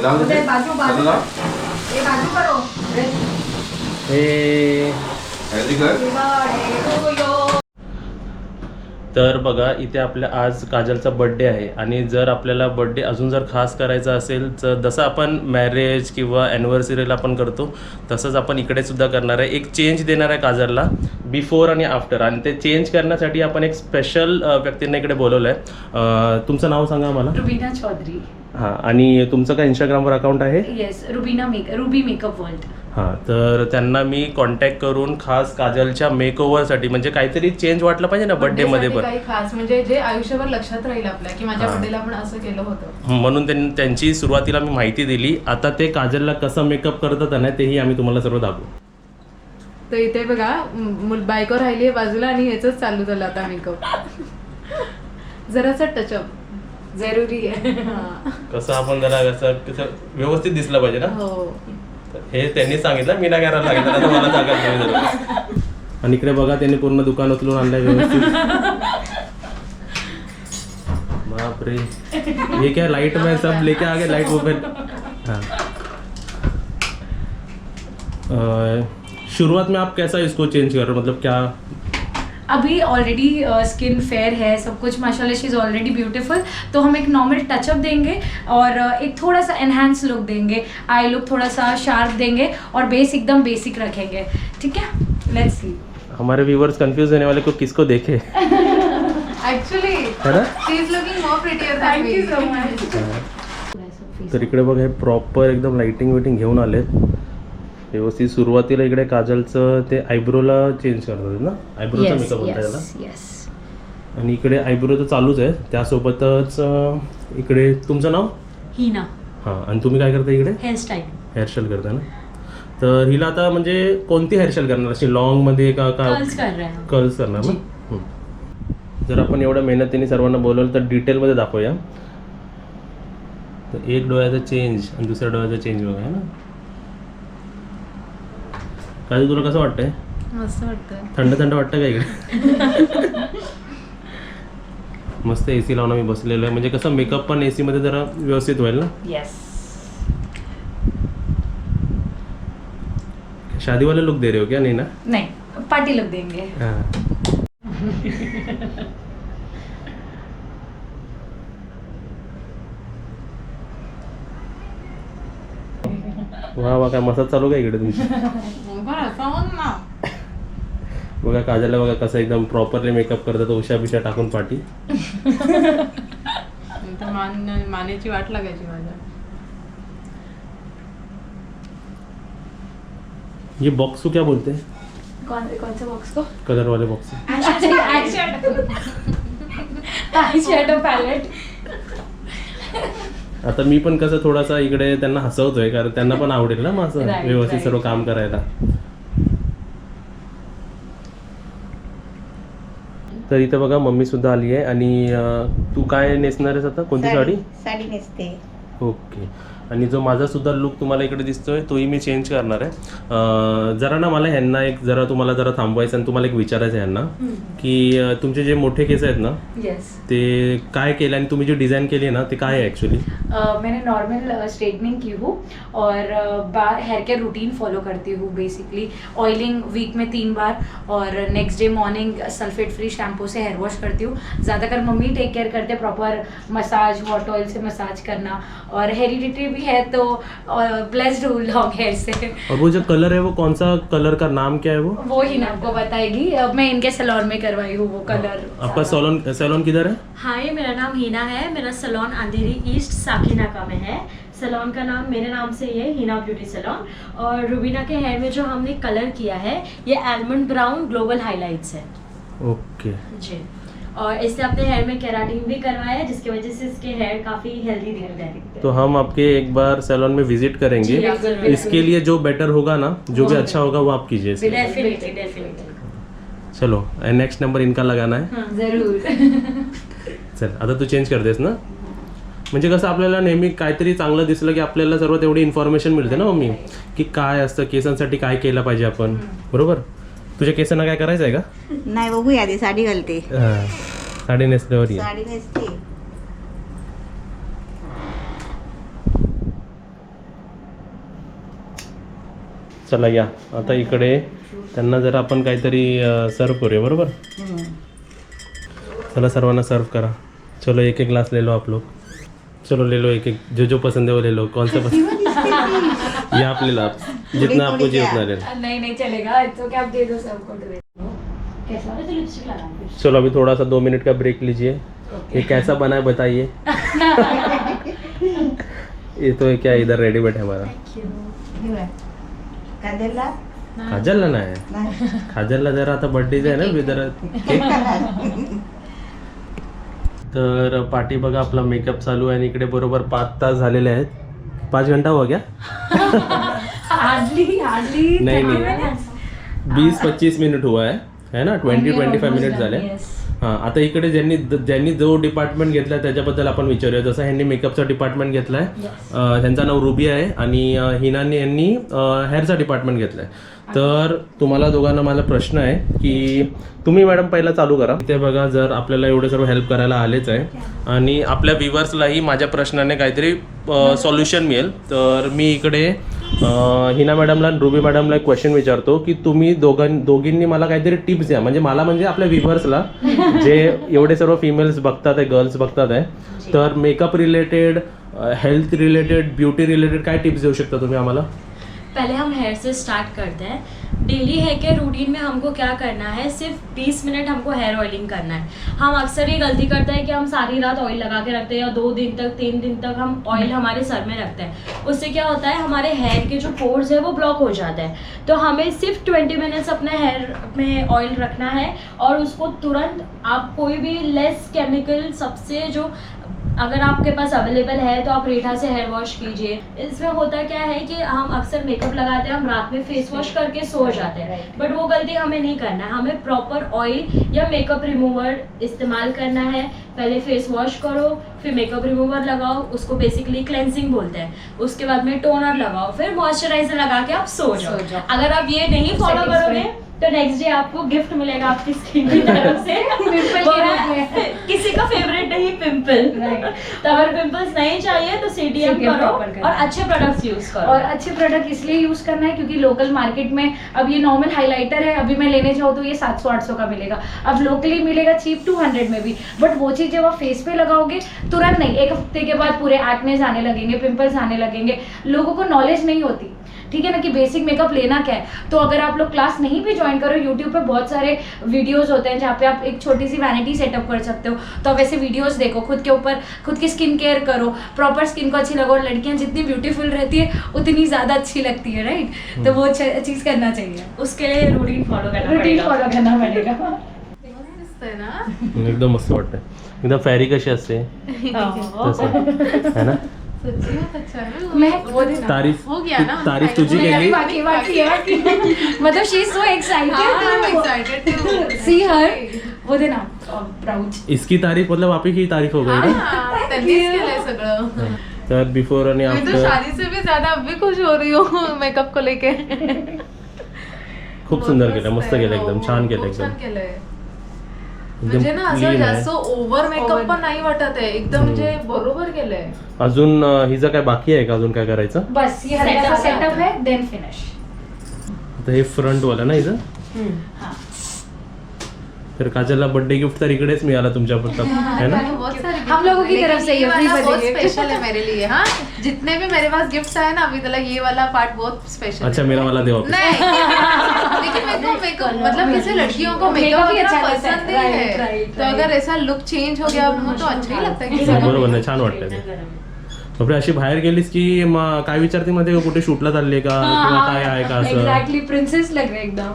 बाजू बाजू ये बाजू करो तर बघा इथे आपल्या आज काजलचा बड्डे आहे आणि जर आपल्याला बड्डे अजून जर खास करायचा असेल तर जसं आपण मॅरेज किंवा ॲनिव्हर्सरीला आपण करतो तसंच आपण इकडे सुद्धा करणार आहे. एक चेंज देणार आहे काजलला बिफोर आणि आफ्टर, आणि ते चेंज करण्यासाठी आपण एक स्पेशल व्यक्तींना इकडे बोलवलं आहे. तुमचं नाव सांगा मला. रुबीना चौधरी. हां, आणि तुमचं काय इंस्टाग्रामवर अकाउंट आहे? Yes, ruby makeup world. हां, तर त्यांना मी कॉन्टॅक्ट करून खास काजलच्या मेकओव्हरसाठी, म्हणजे काहीतरी चेंज वाटलं पाहिजे ना बड्डेमध्ये पण, काही खास म्हणजे जे आयुष्यभर लक्षात राहील आपल्या की माझ्या बड्डेला पण असं केलं होतं, म्हणून त्यांची सुरुवातीला मी माहिती दिली. आता ते काजलला कसं मेकअप करतात ना तेही आम्ही तुम्हाला सर्व दाखवू. तर इथे बघा बायको राहिली आहे बाजूला आणि ह्याच चालू झालं आता मेकअप. जरासा टचअप जरुरी आहे. कसं आपण जरा कसं व्यवस्थित दिसलं पाहिजे ना. हो, हे त्यांनी सांगितलं, मी नाही करायला लागेल आता मला सांगायचं. आणि इकडे बघा त्यांनी पूर्ण दुकान उचलून आणलंय व्यवस्थित. बापरे, ये क्या लाइट में सब लेके आगे लाइट ओपन. हाँ, शुरुआत में आप कैसा इसको चेंज कर रहे हो, मतलब क्या? अभी ऑलरेडी स्किन फेयर है, सब कुछ माशाल्लाह, शी इज़ ऑलरेडी ब्यूटीफुल. तो हम एक नॉर्मल टचअप देंगे और एक थोड़ा सा एनहांस लुक देंगे, आई लुक थोड़ा सा शार्प देंगे और बेस एकदम बेसिक रखेंगे. ठीक है, लेट्स सी. हमारे व्यूवर्स कंफ्यूज होने वाले को किसको देखे. ऍक्च्युली है ना. She is looking more prettier than thank me. You so much. तर इकडे बघा हे प्रॉपर एकदम लाइटिंग विटिंग घेऊन आलेत व्यवस्थित. सुरुवातीला इकडे काजलचं ते आयब्रोला चेंज करतात ना, आयब्रोचा मेकअप होता त्याला. यस. आणि इकडे आयब्रो तर चालूच आहे, त्यासोबतच इकडे तुमचं नाव? हिना. हां, आणि तुम्ही काय करता इकडे? हेअरस्टाईल. हेअरस्टाईल करता ना. तर हिला आता म्हणजे कोणती हेअरस्टाईल करणार, अशी लॉंगमध्ये का कर्ल्स कर रहे हैं. कर्ल्स करणार ना. जर आपण एवढ्या मेहनतीने सर्वांना बोलवलं तर डिटेलमध्ये दाखवूया. तर एक डोळ्याचा चेंज आणि दुसऱ्या डोळ्याचा चेंज बघा, आहे ना. काय तुला कसं वाटतंय? मस्त वाटतं. थंड थंड वाटतं का इकडे? मस्त AC लावून मी बसलेलो आहे, म्हणजे कसं मेकअप पण AC मध्ये जरा व्यवस्थित होईल ना. यस. शादी वाले लुक दे रहे हो क्या? नहीं ना. नहीं, पार्टी लुक देंगे. हाँ. वा वा, काय मसाज चालू का इकडे तुमची? बघा काजलला बघा कसं एकदम प्रॉपरली मेकअप करतात, उशा बिशा टाकून पाठी. मानेची वाट लागायची माझ्या. ये बॉक्स को क्या बोलते हैं? कौन से बॉक्स को? कलर वाले बॉक्स. Eye shadow palette. आता मी पण कसं थोडासा इकडे त्यांना हसवतोय, कारण त्यांना पण आवडेल ना मग असं व्यवस्थित सर्व काम करायला. तर इथे बघा मम्मी सुद्धा आली आहे. आणि तू काय नेसणार आहेस आता, कोणती साडी? साडी नेसते. ओके. आणि जो माझा सुद्धा लुक तुम्हाला इकडे दिसतोय तोही मी चेंज करणार आहे. जरा ना मला ह्यांना एक जरा तुम्हाला जरा थांबवायचं आणि तुम्हाला एक विचारायचं आहे ह्यांना की तुमचे जे मोठे केस आहेत ना यस. ते काय केलं आणि तुम्ही जी डिझाईन केली आहे ना ते काय आहे ॲक्च्युली? मैंने नॉर्मल स्ट्रेटनिंग की हूँ और हेयर केयर रूटीन फॉलो करती हूँ. बेसिकली ऑयलिंग वीक में 3 बार और next day morning sulphate free shampoo से हेयर वॉश करती हूँ. ज़्यादातर मम्मी टेक केयर करते, प्रॉपर मसाज, हॉट ऑयल से मसाज करना, और हेरिडिटरी भी है तो ब्लेस्ड हूँ लॉन्ग हेयर से. और वो जो कलर है वो कौन सा कलर का नाम क्या है वो ही ना आपको बताएगी. मैं इनके सैलून में करवाई हूँ वो कलर. आपका सैलून किधर है? हाय, मेरा नाम हिना है. मेरा सैलून अंधेरी ईस्ट साकिनाका में है. सैलून का नाम मेरे नाम से ही है, हिना ब्यूटी सैलून. और रुबीना के हेयर में जो हमने कलर किया है ये आलमंड ब्राउन ग्लोबल हाइलाइट्स है. ओके जी. और इससे अपने हेयर में केराटिन भी करवाया है, जिसकी वजह से इसके हेयर काफ़ी हेल्दी दिख रहे हैं. तो हम आपके एक बार सैलून में विजिट करेंगे. जी, आप जरूर. इसके लिए जो बेटर होगा ना, जो भी अच्छा होगा वो आप कीजिए. Definitely definitely. चलो, नेक्स्ट नंबर इनका लगाना है. जरूर. चल आता तू चेंज करतेस ना. म्हणजे कसं आपल्याला नेहमी काहीतरी चांगलं दिसलं की आपल्याला सर्व तेवढी इन्फॉर्मेशन मिळते ना मम्मी, की काय असतं केसांसाठी, काय केलं पाहिजे आपण. बरोबर. तुझ्या केसांना काय करायचं आहे का? नाही, बघूया आधी. साडी घालते. साडी नेसल्यावर ये. साडी नेसते. चला या आता इकडे त्यांना जरा आपण काहीतरी सर्व करूया बरोबर. चला सर्वांना सर्व करा. चलो एक एक ग्लास ले लो आप लोग. चलो ले लो एक एक जो पसंद है वो ले लो. कौन सा पसंद ये आप ले लो आप जितना आपको चाहिए उतना ले लो. नहीं चलेगा तो क्या आप दे दो सबको ड्रेस. कैसा तो लिपस्टिक लगा. चलो अभी थोड़ा सा 2 मिनट का ब्रेक लीजिए. ये कैसा बना है बताइए. ये तो क्या इधर रेडी बैठा है हमारा. काजलला काजलला नाही. काजलला जरा आता बर्थडेच आहे ना जरा केक. तर पाठी बघा आपला मेकअप चालू आहे आणि इकडे बरोबर 5 तास झालेले आहेत. 5 घंटा हो गया. हार्डली नहीं 20-25 मिनिट हुआ है ना. 20-25 मिनिट झाले. हां आता इकडे ज्यांनी जो डिपार्टमेंट घेतला त्याच्याबद्दल आपण विचारूया. जसं ह्यांनी मेकअपचा डिपार्टमेंट घेतला आहे. त्यांचं नाव रुबी आहे आणि हिनाने यांनी हेअरचा डिपार्टमेंट घेतला आहे. तर तुम्हाला दोघांना मला प्रश्न आहे की तुम्ही मॅडम पहिला चालू करा. इथे बघा जर आपल्याला एवढे सर्व हेल्प करायला आलेच आहे आणि आपल्या व्ह्युअर्सलाही माझ्या प्रश्नाने काहीतरी सॉल्युशन मिळेल. तर मी इकडे हिना मॅडमला आणि रुबी मॅडमला एक क्वेश्चन विचारतो की तुम्ही दोघींनी मला काहीतरी टिप्स द्या. म्हणजे मला आपल्या व्ह्युअर्सला जे एवढे सर्व फिमेल्स बघतात आहे हेल्थ बघतात आहे तर makeup related health related beauty related काय टिप्स देऊ शकता तुम्ही आम्हाला. पहले हम हेयर से स्टार्ट करते हैं. डेली हेयर केयर रूटीन में हमको क्या करना है, सिर्फ 20 मिनट हमको हेयर ऑयलिंग करना है. हम अक्सर ये गलती करते हैं कि हम सारी रात ऑयल लगा के रखते हैं या 2 दिन तक 3 दिन तक हम ऑयल हमारे सर में रखते हैं. उससे क्या होता है हमारे हेयर के जो पोर्स है वो ब्लॉक हो जाते हैं. तो हमें सिर्फ 20 मिनट्स अपने हेयर में ऑयल रखना है और उसको तुरंत आप कोई भी लेस केमिकल सबसे जो अगर आपके पास अवेलेबल है तो आप रेठा से हेयर वॉश कीजिए. इसमें होता क्या है कि हम अक्सर मेकअप लगाते हैं, हम रात में फेस वॉश करके सो जाते हैं, बट वो गलती हमें नहीं करना है. हमें प्रॉपर ऑयल या मेकअप रिमूवर इस्तेमाल करना है. पहले फेस वॉश करो, फिर मेकअप रिमूवर लगाओ, उसको बेसिकली क्लेंजिंग बोलते हैं. उसके बाद में टोनर लगाओ, फिर मॉइस्चराइजर लगा के आप सो जाओ. अगर आप ये नहीं फॉलो करोगे तो नेक्स्ट डे आपको गिफ्ट मिलेगा आपकी स्किन की तरफ से. किसी का फेवरेट नहीं पिंपल. तो अगर पिंपल्स नहीं चाहिए तो CTM करो और अच्छे प्रोडक्ट्स यूज करो. और अच्छे प्रोडक्ट इसलिए यूज करना है क्योंकि लोकल मार्केट में अब ये नॉर्मल हाइलाइटर है, अभी मैं लेने जाऊँ तो ये 700-800 का मिलेगा. अब लोकली मिलेगा चीप 200 में भी. बट वो चीज जब आप फेस पे लगाओगे तुरंत नहीं, 1 हफ्ते के बाद पूरे एक्नेस आने लगेंगे, पिंपल्स आने लगेंगे. लोगों को नॉलेज नहीं होती, ठीक है ना, कि बेसिक मेकअप लेना क्या है. तो अगर आप लोग क्लास नहीं भी ज्वाइन करो, यूट्यूब पे बहुत सारे वीडियोस होते हैं जहाँ पे आप एक छोटी सी वैनिटी सेटअप कर सकते हो. तो आप वैसे वीडियोस देखो, खुद के ऊपर खुद की स्किन केयर करो, प्रॉपर स्किन को अच्छी लगाओ. लड़कियाँ जितनी ब्यूटीफुल रहती है उतनी ज़्यादा अच्छी लगती है, राइट. तो वो चीज़ करना चाहिए. उसके लिए रूटीन फॉलो करना पड़ेगा. दिसतंय ना. एकदम मस्त वाटतं. एकदम फॅरी कशी असते तसं है ना. सच्ची में अच्छा है. मैं तारीफ हो गया ना. तारीफ तुझी केली. बाकी मतलब शी इज सो एक्साइटेड. सी हर वो देना प्राउड. इसकी तारीफ मतलब आप ही की तारीफ हो गई ना. त्यांनीच केलंय सगळं. तर बिफोर आणि मैं तो आफ्टर शादी से भी ज्यादा अब भी खुश हो रही हूँ मेकअप को लेके. खूप सुंदर केलं, मस्त केलं, एकदम छान केलं, खूप छान एकदम केलंय. एकदम म्हणजे ना असं clean आहे. जास्त ओव्हर मेकअप पण नाही वाटत आहे. एकदम म्हणजे बरोबर केलंय. अजून हिचं काय बाकी आहे का अजून काय करायचं. बस ये हल्का सेटअप है देन फिनिश. आता हे फ्रंट वाला ना हिचं. तर काजलला बर्थडे गिफ्ट तर इकडेच मिळाला तुमच्या है ना. बहुत सारे हम लोगों की तरफ से ये free वाला बहुत बर्थडे स्पेशल है मेरे लिए. हाँ जितने भी मेरे पास गिफ्ट्स आए ना अभी तक ये वाला पार्ट बहुत स्पेशल. अच्छा मेरा वाला देवा. नहीं लेकिन मेरे को मेकअप मतलब जैसे लड़कियों को मेकअप अच्छा वगैरह लगता है. पसंद ही है. Right. तो अगर ऐसा लुक चेंज हो गया वो तो अच्छा ही लगता है किसी को. बरोबर नाही, छान वाटतं ते. बापरे अशी बाहेर गेलीस की काय विचारते मध्ये कुठे शूटला चालले का किंवा काय आहे का असं. एग्जैक्टली प्रिंसेस लग रहे एकदम.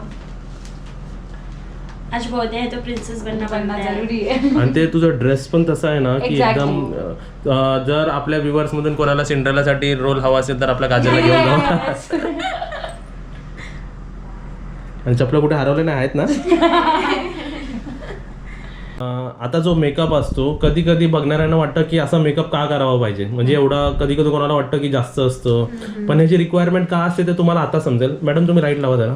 आज बर्थडे है तो प्रिंसेस बनना है. जरूरी है. आणि ते तुझं ड्रेस पण तसा आहे ना की Exactly. एकदम जर आपल्या व्ह्युअर्स मधून कोणाला सिंड्रेलासाठी रोल हवा असेल तर आपल्या काजलला घेऊन जाऊ. आणि चपला कुठे हरवले नाही आहेत ना. आता जो मेकअप असतो कधी कधी बघणाऱ्यांना वाटतं की असा मेकअप का करावा पाहिजे, म्हणजे एवढा कधी कधी कोणाला वाटतं की जास्त असतं, पण ह्याची रिक्वायरमेंट का असते ते तुम्हाला आता समजेल. मॅडम तुम्ही राईट लावा जरा.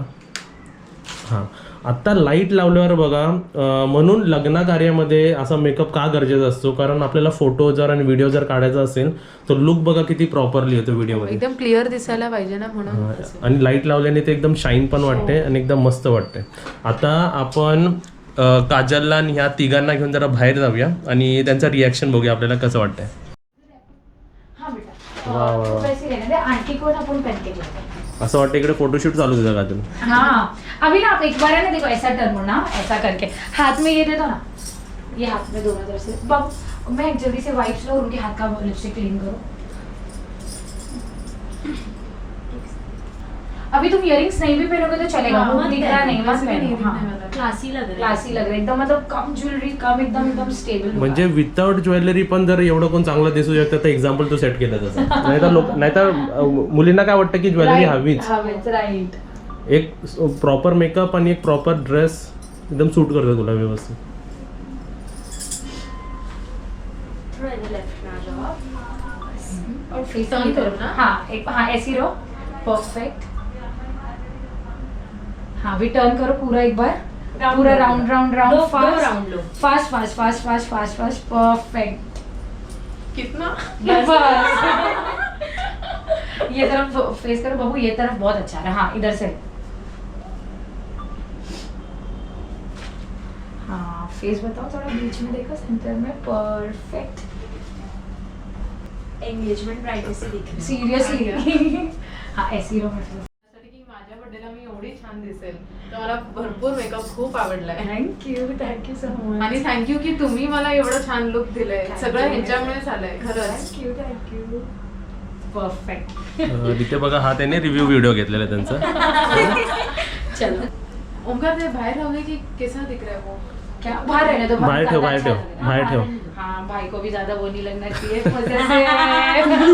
हां आत्ता लाईट लावल्यावर बघा म्हणून लग्न कार्यामध्ये असा मेकअप का गरजेचा असतो, कारण आपल्याला फोटो जर आणि व्हिडिओ जर काढायचा असेल तर लुक बघा किती प्रॉपरली येतो व्हिडिओमध्ये. एकदम क्लिअर दिसायला पाहिजे ना म्हणून. आणि लाईट लावल्याने ते एकदम शाईन पण वाटते आणि एकदम मस्त वाटते. आता आपण काजलला आणि ह्या तिघांना घेऊन जरा बाहेर जाऊया आणि त्यांचं रिॲक्शन बघूया आपल्याला कसं वाटतंय. आंटी को अपन पहन के असं वाटतं इकडे फोटोशूट चालू होतं काजल. हाँ अभी ना आप एक बार है ना देखो ऐसा टर्न होना ऐसा करके हाथ में ये दे दो ना, ये हाथ में दोनों तरफ से. बाबू मैं जल्दी से वाइप्स लो और उनके हाथ का लिपस्टिक क्लीन करो. अभी तुम इयरिंग्स नहीं भी पहनोगे तो चलेगा, वो दिख रहा नहीं, मत पहनो. हाँ क्लासी लग रहा है. क्लासी लग रहा है एकदम, मतलब कम ज्वेलरी कम एकदम स्टेबल. म्हणजे विदाउट ज्वेलरी पण जर एवढं कोण चांगलं दिसू शकतं तर एक्झाम्पल तू सेट केलं तसं. नाहीतर मुलींना काय वाटतं की ज्वेलरी हवीच. राईट. एक प्रॉपर मेकअप आणि एक प्रॉपर ड्रेस एकदम सूट करतो तुला व्यवस्थित. थोड़ा इधर लेफ्ट में आ जाओ आप. और फेस Turn की करो तरफ ना. हाँ एक हाँ ऐसी रहो. परफेक्ट. हाँ भी टर्न करो पूरा एक बार. पूरा राउंड राउंड राउंड दो फास्ट राउंड लो. Fast fast fast fast fast fast perfect. कितना ये तरफ फेस करो बबू, ये तरफ बहुत अच्छा है. हाँ इधर से. हाँ फेस बताओ थोड़ा बीच में देखो सेंटर में. परफेक्ट. एंगेजमेंट ब्राइड से दिख रही है. सीरियसली. हाँ ऐसी रहो मतलब. की माझ्या बर्थडेला मी एवढी छान दिसेल तर मला भरपूर मेकअप खूप आवडलाय. Thank you so much. आणि थँक्यू की तुम्ही मला एवढं छान लुक दिलंय. सगळं ह्याच्यामुळेच आलंय खरंच. थँक्यू. परफेक्ट. तिथे बघा हा त्याने रिव्ह्यू व्हिडिओ घेतलेला आहे त्यांचा. चलो ओमकार ते बाहेर लावले की कैसा दिख रहा है वो. क्या बाहर रहने दो. बाहर ठेव, बाहर ठेव, बाहर ठेव. हाँ भाई को भी ज्यादा वो नहीं लगना चाहिए. मजे से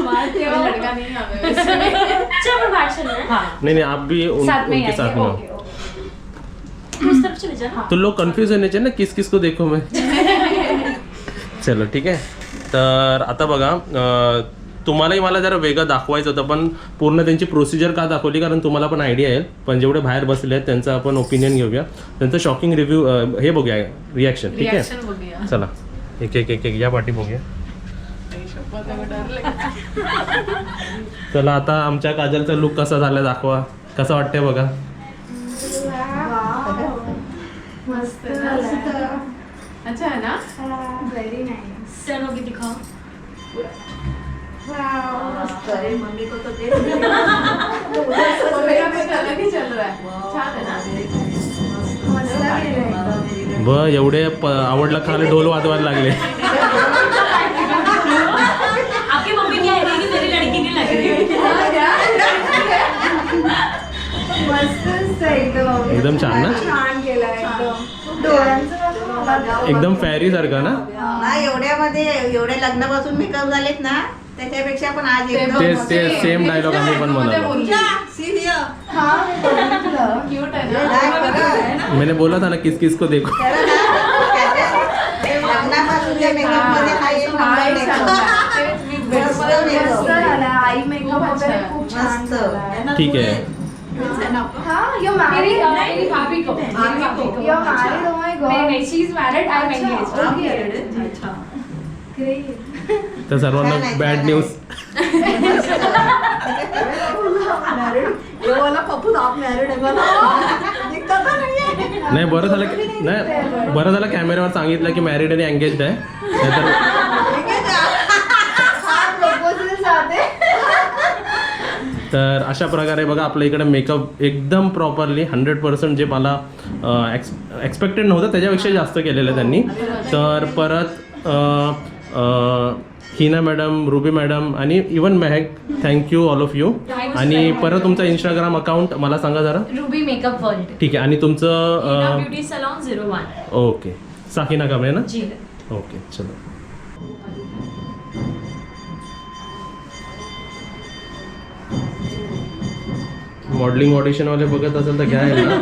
बाहर तेव्हा ठेव. लड़का नहीं आवे वैसे में. चलो बाहर चलना है. हाँ नहीं नहीं आप भी साथ में ही उनके साथ आएंगे. में ओके हो. ओके. उस तरफ चले जा. तो लोग कन्फ्यूज होने चाहिए ना किस किस को देखो मैं. चलो ठीक आहे. तर आता बघा तुम्हालाही मला जरा वेगळं दाखवायचं होतं पण पूर्ण त्यांची प्रोसिजर का दाखवली कारण तुम्हाला पण आयडिया येईल. पण जेवढे बाहेर बसले आहेत त्यांचा आपण ओपिनियन घेऊया. त्यांचं शॉकिंग रिव्ह्यू हे बघूया रिॲक्शन. ठीक आहे रिएक्शन बघूया. चला एक एक एक एक या पाठी बघूया. चला आता आमच्या काजलचा लुक कसा झाला दाखवा. कसं वाटतंय बघा. मस्त अच्छा है ना. Very nice. टर्न होके दिखाओ. अरे मम्मी को तो दे. मेरा कुछ अलग ही चल रहा है. छान है ना. एवढे आवडला खाली ढोल वाजवायला लागले. आपकी मम्मी क्या है कि मेरी लड़की नहीं लग रही. मस्त एकदम. एकदम छान ना. छान केला एकदम. डोळ्यांचं एकदम फॅरी सारखा ना. ना एवढ्यामध्ये एवढे लग्नापासून मेकअप झालेत ना त्याच्यापेक्षा पण आज एकदम ते सेम डायलॉग आम्ही पण म्हणालो. क्यूट है ना. मैंने बोला था ना किस किस को देखो. लग्नापासून मेकअप मध्ये आई मेकअप वगैरे खूप छान झाला. ठीक आहे. हाँ यो मेरी मैरिड. मेरी भाभी को. यो मैरिड. Oh my God. नहीं she is married. I am engaged. अच्छा. ग्रेट. तर सर्वांना बॅड न्यूज. ये वाला पप्पू आप मैरिड है बना. दिखता तो नहीं है. नाही बरं झालं नाही बरं झालं कॅमेऱ्यावर सांगितलं की मॅरिड आणि एंगेज्ड आहे. नाहीतर प्रपोजल आते. तर अशा प्रकारे बघा आपल्या इकडे मेकअप एकदम प्रॉपरली 100% जे मला एक्सपेक्टेड नव्हतं त्याच्यापेक्षा जास्त केलेलं आहे त्यांनी. तर परत हिना मॅडम, रुबी मॅडम आणि even Mahak thank you all of you. आणि परत तुमचा इंस्टाग्राम अकाउंट मला सांगा जरा. Ruby makeup world. ठीक आहे. आणि तुमचं ब्यूटी सलॉन 01. ओके साकिना काम आहे ना. जी. ओके चलो. मॉडेलिंग ऑडिशनवाले बघत असेल तर घ्या ना.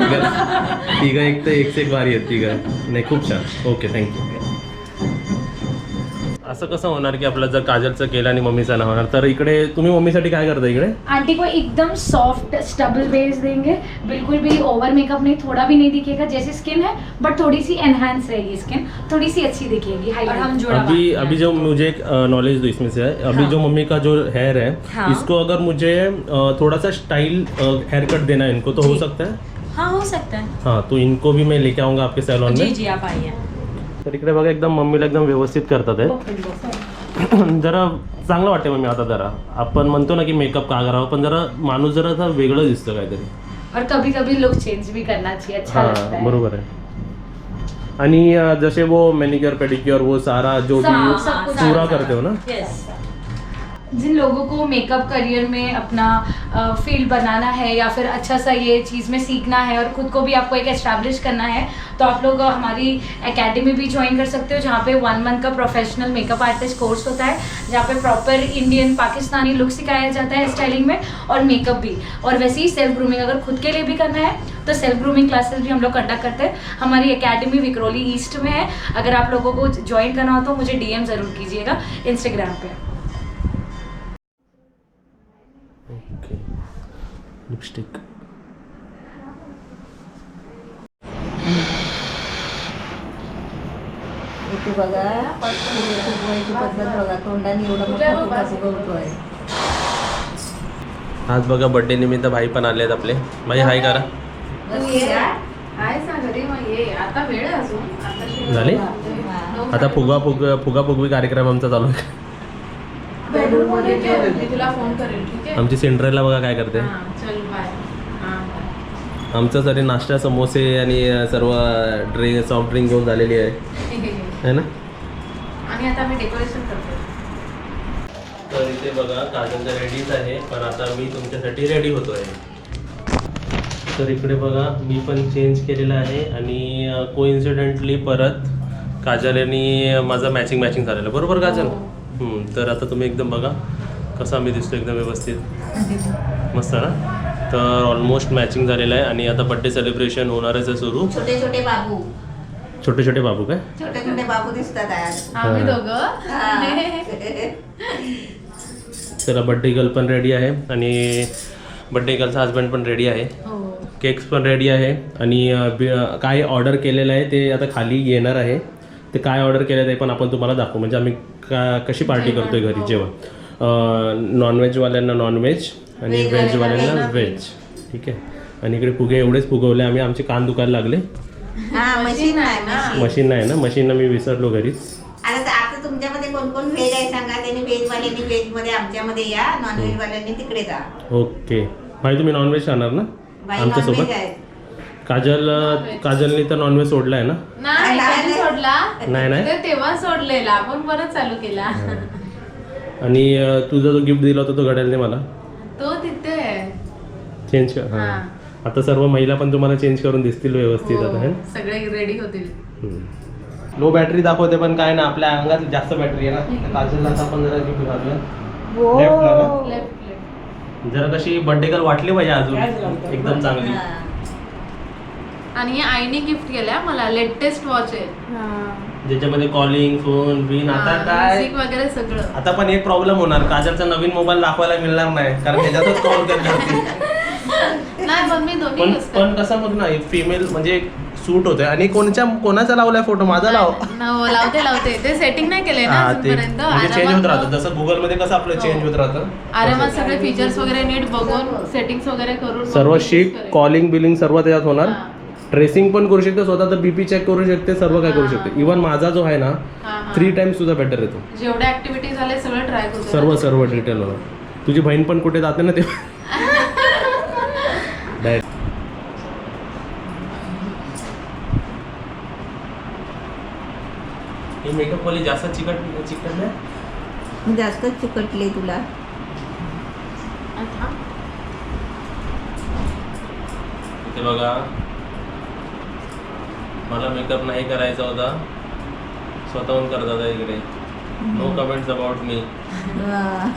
तिघं एक तर एक से एक भारी आहेत तिघं. नाही खूप छान. Okay thank you. असं कसं होणार की आपलं जर काजलचं केलं आणि मम्मीचं नाही होणार, तर इकडे तुम्ही मम्मीसाठी काय करता इकडे? आंटी को एकदम सॉफ्ट स्टबल बेस देंगे, बिल्कुल भी ओवर मेकअप नहीं, थोड़ा भी नहीं दिखेगा, जैसी स्किन है बट थोड़ी सी एनहांस रहेगी स्किन, थोड़ी सी अच्छी दिखेगी। और हम जोड़ा अभी जो मुझे एक नॉलेज दो इसमें से है, अभी जो मम्मी का जो हेयर है हाँ। इसको अगर मुझे थोड़ा सा स्टाइल हेयर कट देना है इनको, तो हो सकता है? हाँ हो सकता है हाँ, तो इनको भी मैं लेके आऊँगा आपके सैलून जी में। जी आप आइए। तर इकडे बघा एकदम मम्मीला एकदम व्यवस्थित करतात आहे जरा चांगलं वाटते मम्मी आता जरा आपण म्हणतो ना की मेकअप का करावं, पण जरा माणूस जरा असं वेगळं दिसतं काहीतरी। और कभी कभी लुक चेंज भी करना चाहिए, अच्छा लगता हाँ है। बरोबर आहे। आणि जसे वो मैनिक्योर पेडिक्योर वो सारा जो भी सब कुछ पूरा करते हो ना? यस। जिन लोगों को मेकअप करियर में अपना फील्ड बनाना है या फिर अच्छा सा ये चीज़ में सीखना है और खुद को भी आपको एक एस्टैब्लिश करना है, तो आप लोग हमारी एकेडमी भी ज्वाइन कर सकते हो, जहाँ पे 1 मंथ का प्रोफेशनल मेकअप आर्टिस्ट कोर्स होता है, जहाँ पे प्रॉपर इंडियन पाकिस्तानी लुक सिखाया जाता है स्टाइलिंग में और मेकअप भी। और वैसे ही सेल्फ ग्रूमिंग अगर खुद के लिए भी करना है तो सेल्फ ग्रूमिंग क्लासेस भी हम लोग कंडक्ट करते हैं। हमारी एकेडमी विक्रोली ईस्ट में है, अगर आप लोगों को ज्वाइन करना हो तो मुझे DM ज़रूर कीजिएगा इंस्टाग्राम पे। ओके, लिपस्टिक इथे बघा फुगवायची पद्धत बघा, तोंडाने एवढा मोठा फुगा फुगवतोय. आज बघा बर्थडे निमित्त भाई पण आले आहेत आपले। भाई हाय करा। तू ये ना. काय सांग रे मग ये आता वेळ आहे अजून, आता शिवाय झाली? हा. आता फुगाफुगवी कार्यक्रम आमचा चालू आहे। बेडरूम मध्ये ठेव, मी तुला फोन करेल, ठीक आहे? आमची सिंड्रेला बघा काय करते। हा, चल बाय. हा. आमच्यासाठी नाश्ता समोसे आणि सर्व सॉफ्ट ड्रिंक घेऊन झालेली आहे है ना? आणि आता मी डेकोरेशन करते. तर इथे बघा काजल तर रेडीच आहे, पण आता मी तुमच्यासाठी रेडी होतोय। तर इकडे बघा मी पण चेंज केलेलं आहे आणि कोइन्सिडेंटली परत काजल आणि माझा मॅचिंग झालेलं, बरोबर काजल? तर आता तुम्ही एकदम बघा कसा मी दिसतो, एकदम व्यवस्थित मस्त ना? तर ऑलमोस्ट मॅचिंग झालेलं आहे आणि आता बड्डे सेलिब्रेशन होणारच आहे सुरू। छोटे छोटे बाबू, छोटे छोटे बाबू काय? छोटे छोटे बाबू दिसतात आज. आम्ही दोघं. चला, बड्डे गर्ल पण रेडी आहे आणि बड्डे गर्लचा हस्बंड पण रेडी आहे, हो. केक्स पण रेडी आहे आणि काय ऑर्डर केलेलं आहे ते आता खाली येणार आहे। ते काय ऑर्डर केलं आहे ते पण आपण तुम्हाला दाखवू, म्हणजे आम्ही कशी पार्टी करतोय घरी जेवण। नॉनव्हेजवाल्यांना नॉनव्हेज आणि व्हेजवाल्यांना व्हेज, ठीक आहे। आणि इकडे फुगे एवढेच फुगवले आम्ही, आमचे कान दुखायला लागले। हा, मशीन आहे मशीन. मशीन नाही ना, मशीनला मी विसरलो घरीच। आता तुमच्यामध्ये कोण कोण व्हेज आहे सांगा, त्यांनी व्हेजवाल्यांनी व्हेजमध्ये आमच्यामध्ये या, नॉनव्हेजवाल्यांनी तिकडे जा. ओके भाई, तुम्ही नॉनव्हेज खाणार ना बाई आमच्यासोबत? नॉनव्हेज आहे. काजलने तर नॉनव्हेज सोडलाय ना? नाही, कधी सोडला? नाही ते तेव्हा सोडलेला, आपण परत चालू केला. आणि तुझा जो गिफ्ट दिला होता तो घड्याळने मला, तो तिथे आहे. चेंज कर। हां, हा. आता सर्व महिला पण तुम्हाला चेंज करून दिसतील व्यवस्थित आता, है हो, सगळे रेडी होतील. लो बॅटरी दाखवते पण काय ना, आपल्या अंगात जास्त बॅटरी आहे ना। काजलला आता आपण जरा गिफ्ट घालूया लेफ्टला ना, लेफ्ट. जरा कशी बर्थडे गर्ल वाटली पाहिजे अजून एकदम चांगली। हा. आणि आईने गिफ्ट केल्या मला लेटेस्ट वॉच आहे, ज्याच्यामध्ये कॉलिंग फोन बिन आता काय म्युझिक वगैरे सगळं. आता पण एक प्रॉब्लेम होणार, काजलचा नवीन मोबाईल दाखवायला मिळणार नाही कारण त्याच्यातच कॉल करणार। नाही पण मी दोन्ही पण use करते. पण कसं बघ ना, फिमेल म्हणजे सूट होते। आणि कोणाचा लावलाय फोटो? माझा लाव। लावते ते सेटिंग नाही केलंय ना हा, ते अजूनपर्यंत. म्हणजे चेंज होत आरामात राहतं, जसं गुगल मध्ये कसं आपलं चेंज होत राहतं, आरामात सगळे फीचर्स वगैरे नीट बघून सेटिंग्स वगैरे करून सर्व मग मी शिक, use करेन. कॉलिंग बिलिंग सर्व त्याच्यात होणार। हा. ट्रेसिंग पण करू शकते, स्वतःचा बीपी चेक करू शकते, सर्व काय करू शकते। इव्हन माझा जो आहे ना हा, हा. 3 टाइम्स सुद्धा बेटर येतो, जेवढ्या ऍक्टिव्हिटी झाले सगळं ट्राय करू. सर्व डिटेल होणार। तुझी बहीण पण कुठे जाते ना तेव्हा Direct. हे मेकअप वाली जास्त चिकट नाही, जास्तच चिकटले तुला. इथे बघा मला मेकअप नाही करायचा होता, स्वतःहून करत होता इकडे। No comments about me. हा.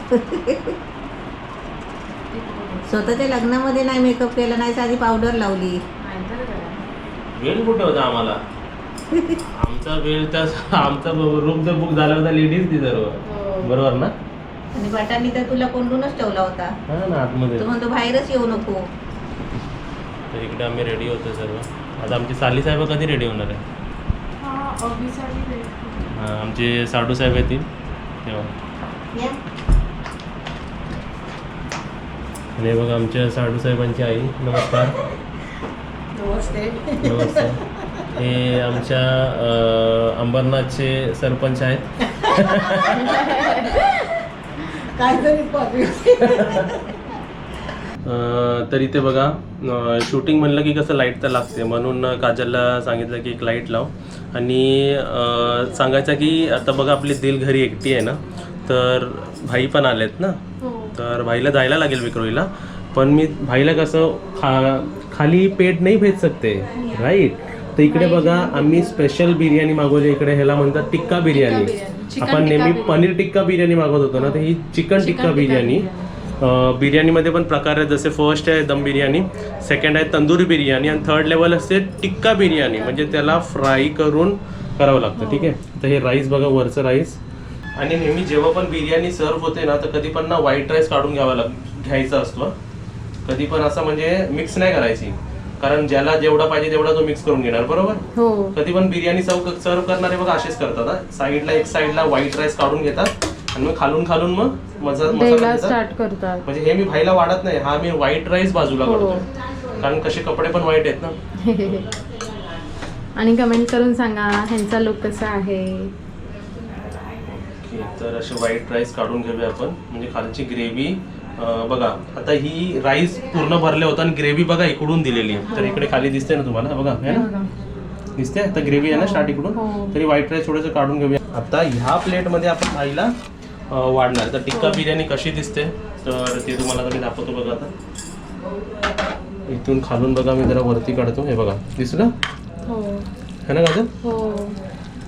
स्वतःच्या लग्नामध्ये नाही मेकअप केला, नाही साधी पावडर लावली. वेळ कुठे होता आम्हाला? आमचा वेळ तर आमचा रूम तर बुक झाला होता लेडीज ती सर्व बरोबर ना. आणि बटाणी तर तुला कोंडूनच ठेवला होता. हा ना आतमध्ये. तू म्हणतो बाहेरच येऊ नको. तर इकडे आम्ही रेडी होतो सर्व. आता आमची साली साहेब कधी रेडी होणार आहे? हां आमचे साडू साहेब येतील तेव्हा. या. आणि बघा आमच्या साडू साहेबांची आई. नमस्कार. नमस्ते. हे आमच्या अंबरनाथचे सरपंच आहेत. तर इथे बघा शूटिंग म्हणलं की कसं लाईट तर लागते, म्हणून काजलला सांगितलं की एक लाईट लाव. आणि सांगायचं की आता बघा आपली दिल घरी एकटी आहे ना, तर भाई पण आलेत ना, तर भाईला जायला लागेल विक्रोळीला. पण मी भाईला कसं खाली पेट नाही भेज सकते राईट. तर इकडे बघा आम्ही स्पेशल बिर्याणी मागवली. इकडे ह्याला म्हणतात टिक्का बिर्याणी. आपण नेहमी पनीर टिक्का बिर्याणी मागवत होतो ना, तर ही चिकन टिक्का बिर्याणी. बिर्याणीमध्ये पण प्रकार आहेत, जसे फर्स्ट आहे दम बिर्याणी, सेकंड आहे तंदुरी बिर्याणी आणि थर्ड लेवल असते टिक्का बिर्याणी, म्हणजे त्याला फ्राय करून करावं लागतं. ठीक आहे. तर हे राईस बघा, वरचं राईस. आणि नेहमी जेव्हा पण बिर्याणी सर्व होते ना, तर कधी पण ना व्हाईट राईस काढून घ्यायचा असतो. कधी पण असं म्हणजे मिक्स नाही करायची, कारण ज्याला जेवढा पाहिजे तेवढा तो मिक्स करून घेणार बरोबर. कधी पण बिर्याणी सर्व करणारे बघा असेच करतात. साईडला एक साईडला व्हाईट राईस काढून घेतात आणि मग खालून मग मसाला स्टार्ट करतात. म्हणजे हे मी भाईला वाढत नाही, हा मी व्हाईट राईस बाजूला करतो, कारण कसे कपडे पण व्हाईट आहेत ना. आणि कमेंट करून सांगा ह्यांचा लुक कसा आहे. तर असे व्हाईट राईस काढून घेऊया आपण. म्हणजे खालची ग्रेव्ही बघा, आता ही राईस पूर्ण भरले होतं आणि ग्रेव्ही बघा इकडून दिलेली आहे. तर इकडे खाली दिसते ना तुम्हाला, बघा है ना, दिसते. आता ग्रेव्ही आहे ना स्टार्ट इकडून, तरी व्हाईट राईस थोडंसं काढून घेऊया. आता ह्या प्लेटमध्ये आपण भाईला वाढणार. तर टिक्का बिर्याणी कशी दिसते तर ते तुम्हाला मी दाखवतो बघा. आता इथून खालून बघा, मी जरा वरती काढतो. हे बघा, दिसलं है ना काजल?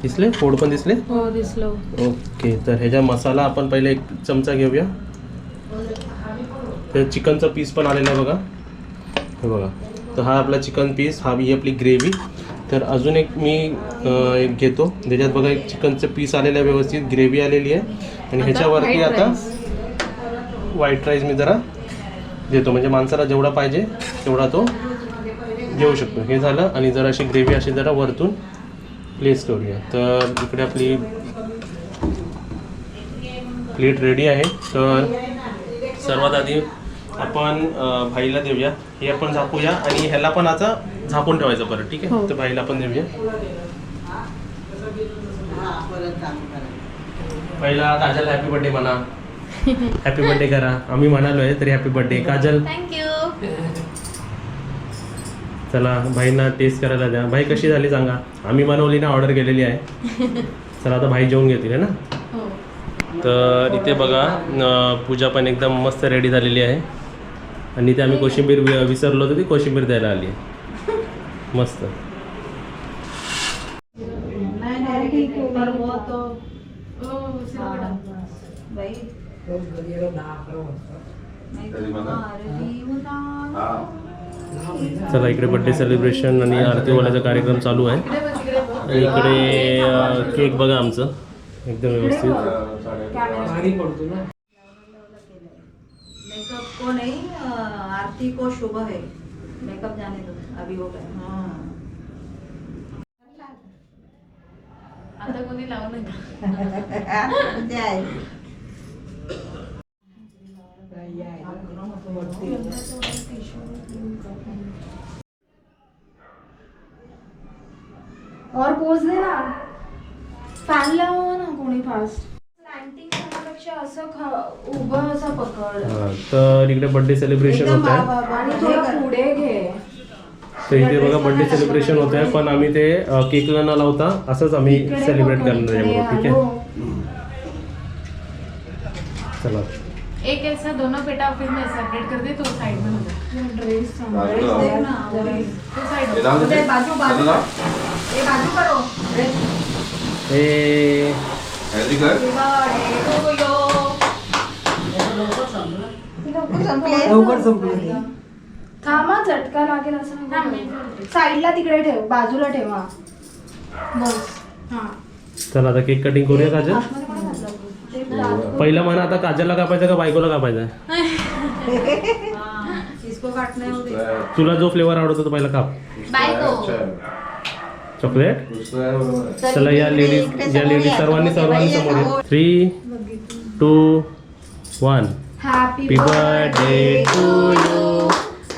दिसले? फोड पण दिसले? हो दिसलो. ओके. तर ह्याचा मसाला आपण पहिले एक चमचा घेऊया. तर चिकनचा पीस पण आलेला आहे बघा, हे बघा. तर हा आपला चिकन पीस, हा ही आपली ग्रेव्ही. तर अजून एक मी एक घेतो, त्याच्यात बघा एक चिकनचं पीस आलेलं आहे, व्यवस्थित ग्रेव्ही आलेली आहे. आणि ह्याच्यावरती आता व्हाईट राईस मी जरा देतो, म्हणजे माणसाला जेवढा पाहिजे तेवढा तो घेऊ शकतो. हे झालं. आणि जरा अशी ग्रेव्ही अशी जरा वरतून प्लेस करूया. तर इकडे आपली प्लेट रेडी आहे. तर सर्वात आधी आपण भाईला देऊया. हे आपण झाकूया आणि ह्याला पण आता झाकून ठेवायचं परत. ठीक आहे. तर भाईला पण देऊया. पहिला काजल हॅपी बर्थडे म्हणा. हॅपी बर्थडे करा. आम्ही म्हणालोय तरी हॅपी बर्थडे काजल. थँक्यू. चला भाईंना टेस्ट करायला द्या. भाई कशी झाली सांगा. आम्ही बनवली ना, ऑर्डर केलेली आहे. चला आता भाई जेवून घेतील ना. तर इथे बघा पूजा पण एकदम मस्त रेडी झालेली आहे. आणि इथे आम्ही कोशिंबीर विसरलो होतो, ती कोशिंबीर द्यायला आली आहे मस्त. चला इकडे बर्थडे सेलिब्रेशन आणि आरतीवाल्याचा कार्यक्रम चालू आहे. आणि इकडे केक बघा आमचं एकदम व्यवस्थित. मेकअप को नहीं, आरती को शुभ है. मेकअप जाने दो, अभी हो गया. आता कोणी लावू नका. और पोज दे ना, फॅन लावा ना कोणी फास्ट. लँडिंग करण्यापेक्षा असं उभं असं पकड. तर इकडे बर्थडे सेलिब्रेशन होत आहे. आणि थोडं पुढे घे. तर इथे बघा बर्थडे सेलिब्रेशन होत आहे, पण आम्ही ते केकला न लावता असंच आम्ही सेलिब्रेट करणार आहे बघा. ठीक आहे. चला एक ऐसा दोनों पेटा ऑफिस में सेपरेट कर दे तो साइड में हो जाए. ड्रेस तो साइड बाजू बाजू ये बाजू करो. हे थांबा, झटका लागेल असं. साईडला तिकडे ठेव, बाजूला ठेवा. चला आता केक कटिंग करूया काजल. पहिला म्हणा आता काजलला कापायचं का बायकोला कापायचं? इसको काटना है उधर. तुला जो फ्लेवर आवडतो तो पहिला काप. चॉकलेट. चला या लेडीज सर्वांनी समोर 3, 2, 1. Happy birthday to you.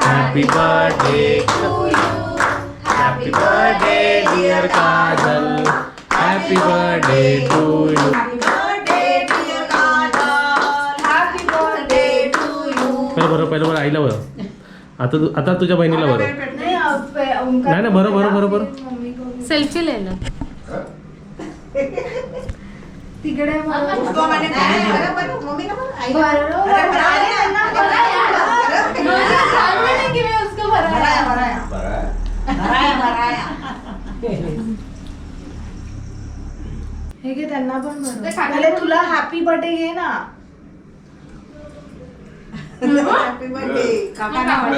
Happy birthday to you. Happy birthday dear Kajal. Happy birthday to you. बरं पहिलं आईला बरं. आता तुझ्या बहिणीला बरं. नाही ना बरं. सेल्फी ले लो. तिकडे हे घे त्यांना पण पहिले तुला हॅपी बर्थडे घे ना. Happy birthday.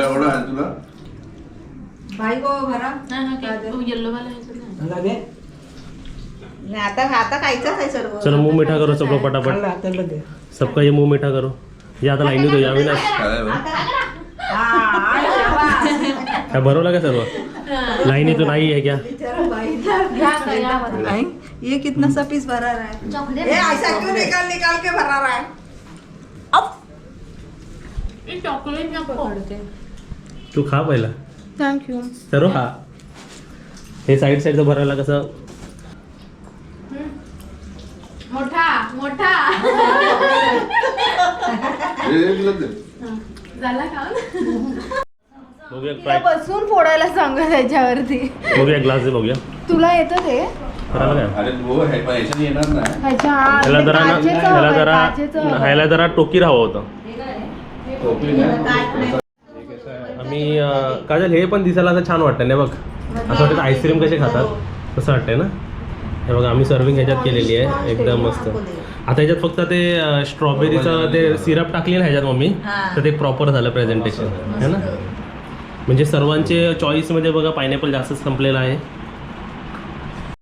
एवढं आहे तुला भाई को भरा. येल्लो वाला आता खायचंच आहे सर्व. चलो मुंह मीठा करो सब लोग फटाफट. सबका ये मुंह मीठा करो. ये आता लाईन तो यावी ना. काय भरवला का सर्व? लाईनी तो नाही आहे क्या? ये कितना सा पीस भरा रहा है? ए, ऐसा क्यों निकाल के भरा रहा है? चॉकलेट ना पकडते. तू खा पहिला. थँक्यू. सर्व खा. हे साईडचं भरायला कसं मोठा झाला का? बघूया ट्राय. बसून फोडायला सांगा त्याच्यावरती. बघूया ग्लास दे बघूया. तुला येतं ते? करायला काय? अरे वो है पैसे येणार नाही. ह्याला जरा टोकी राहावं होतं. आम्ही काजल हे पण दिसायला असं छान वाटतं ना बघ. असं वाटतं आईस्क्रीम कसे खातात तसं वाटतंय ना. हे बघा आम्ही सर्विंग ह्याच्यात केलेली आहे एकदम मस्त. आता ह्याच्यात फक्त ते स्ट्रॉबेरीचं ते सिरप टाकली ना ह्याच्यात मम्मी, तर ते प्रॉपर झालं प्रेझेंटेशन है ना. म्हणजे सर्वांचे चॉईसमध्ये बघा पायनॅपल जास्त संपलेला आहे.